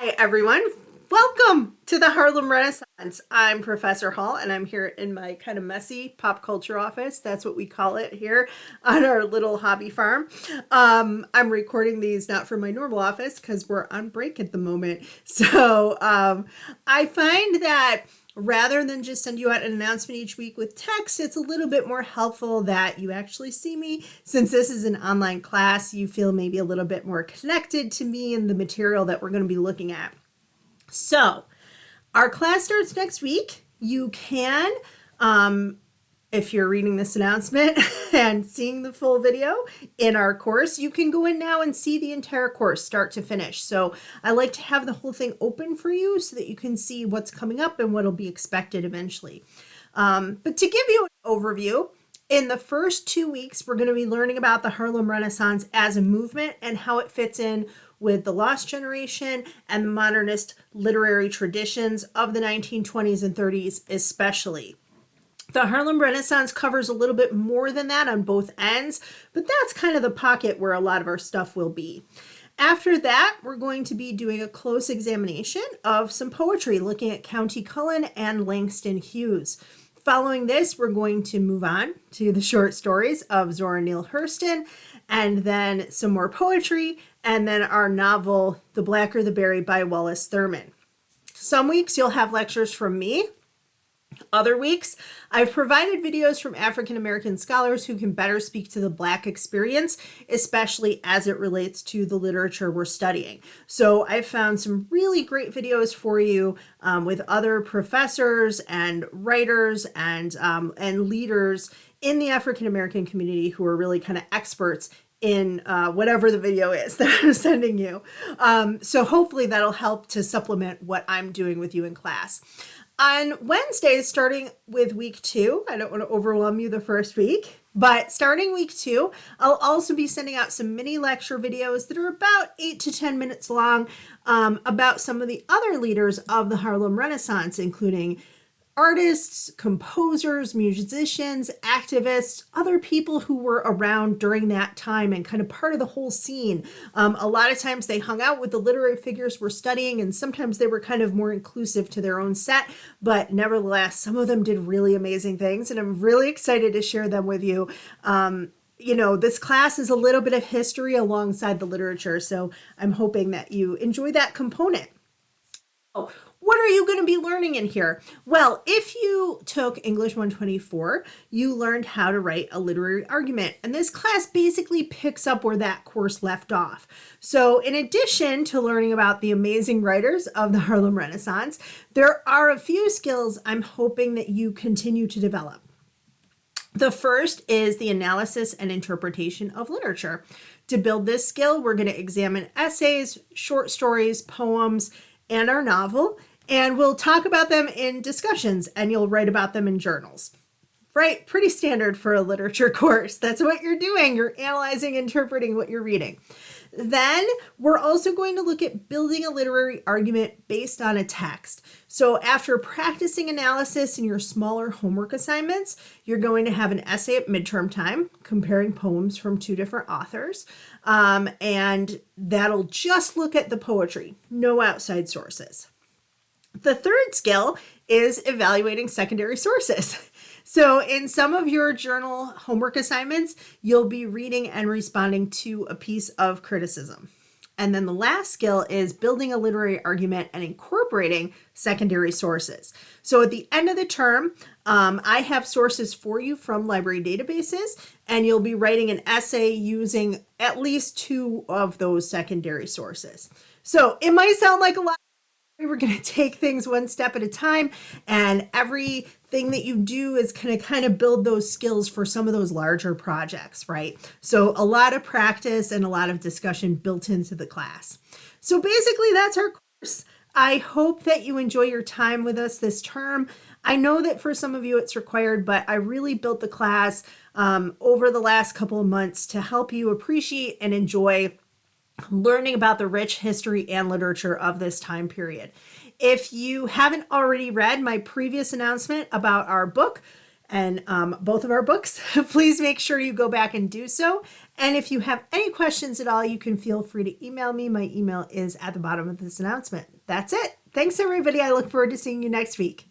Hi, everyone. Welcome to the Harlem Renaissance. I'm Professor Hall, and I'm here in my kind of messy pop culture office. That's what we call it here on our little hobby farm. I'm recording these not from my normal office because we're on break at the moment. So I find that rather than just send you out an announcement each week with text, it's a little bit more helpful that you actually see me. Since this is an online class, you feel maybe a little bit more connected to me and the material that we're going to be looking at. So, our class starts next week. You can, if you're reading this announcement and seeing the full video in our course, you can go in now and see the entire course start to finish. So I like to have the whole thing open for you so that you can see what's coming up and what'll be expected eventually. But to give you an overview, in the first 2 weeks, we're going to be learning about the Harlem Renaissance as a movement and how it fits in with the lost generation and the modernist literary traditions of the 1920s and 30s especially. The Harlem Renaissance covers a little bit more than that on both ends, but that's kind of the pocket where a lot of our stuff will be. After that, we're going to be doing a close examination of some poetry, looking at County Cullen and Langston Hughes. Following this, we're going to move on to the short stories of Zora Neale Hurston, and then some more poetry, and then our novel, The Blacker the Berry by Wallace Thurman. Some weeks you'll have lectures from me. Other weeks, I've provided videos from African American scholars who can better speak to the Black experience, especially as it relates to the literature we're studying. So I've found some really great videos for you with other professors and writers and leaders in the African American community who are really kind of experts in whatever the video is that I'm sending you. So hopefully that'll help to supplement what I'm doing with you in class. On Wednesdays, starting with week 2, I don't want to overwhelm you the first week, but starting week 2, I'll also be sending out some mini lecture videos that are about 8 to 10 minutes long about some of the other leaders of the Harlem Renaissance, including artists, composers, musicians, activists, other people who were around during that time and kind of part of the whole scene. A lot of times they hung out with the literary figures we're studying, and sometimes they were kind of more inclusive to their own set, but nevertheless, some of them did really amazing things, and I'm really excited to share them with you. This class is a little bit of history alongside the literature, so I'm hoping that you enjoy that component. What are you going to be learning in here? Well, if you took English 124, you learned how to write a literary argument. And this class basically picks up where that course left off. So in addition to learning about the amazing writers of the Harlem Renaissance, there are a few skills I'm hoping that you continue to develop. The first is the analysis and interpretation of literature. To build this skill, we're going to examine essays, short stories, poems, and our novel. And we'll talk about them in discussions, and you'll write about them in journals. Right? Pretty standard for a literature course. That's what you're doing. You're analyzing, interpreting what you're reading. Then we're also going to look at building a literary argument based on a text. So after practicing analysis in your smaller homework assignments, you're going to have an essay at midterm time comparing poems from 2 different authors. And that'll just look at the poetry, no outside sources. The third skill is evaluating secondary sources. So in some of your journal homework assignments, you'll be reading and responding to a piece of criticism. And then the last skill is building a literary argument and incorporating secondary sources. So at the end of the term, I have sources for you from library databases, and you'll be writing an essay using at least 2 of those secondary sources. So it might sound like a lot. We're going to take things one step at a time, and everything that you do is going to kind of build those skills for some of those larger projects, right? So a lot of practice and a lot of discussion built into the class. So basically that's our course. I hope that you enjoy your time with us this term. I know that for some of you it's required, but I really built the class over the last couple of months to help you appreciate and enjoy learning about the rich history and literature of this time period. If you haven't already read my previous announcement about our book and both of our books, please make sure you go back and do so. And if you have any questions at all, you can feel free to email me. My email is at the bottom of this announcement. That's it. Thanks, everybody. I look forward to seeing you next week.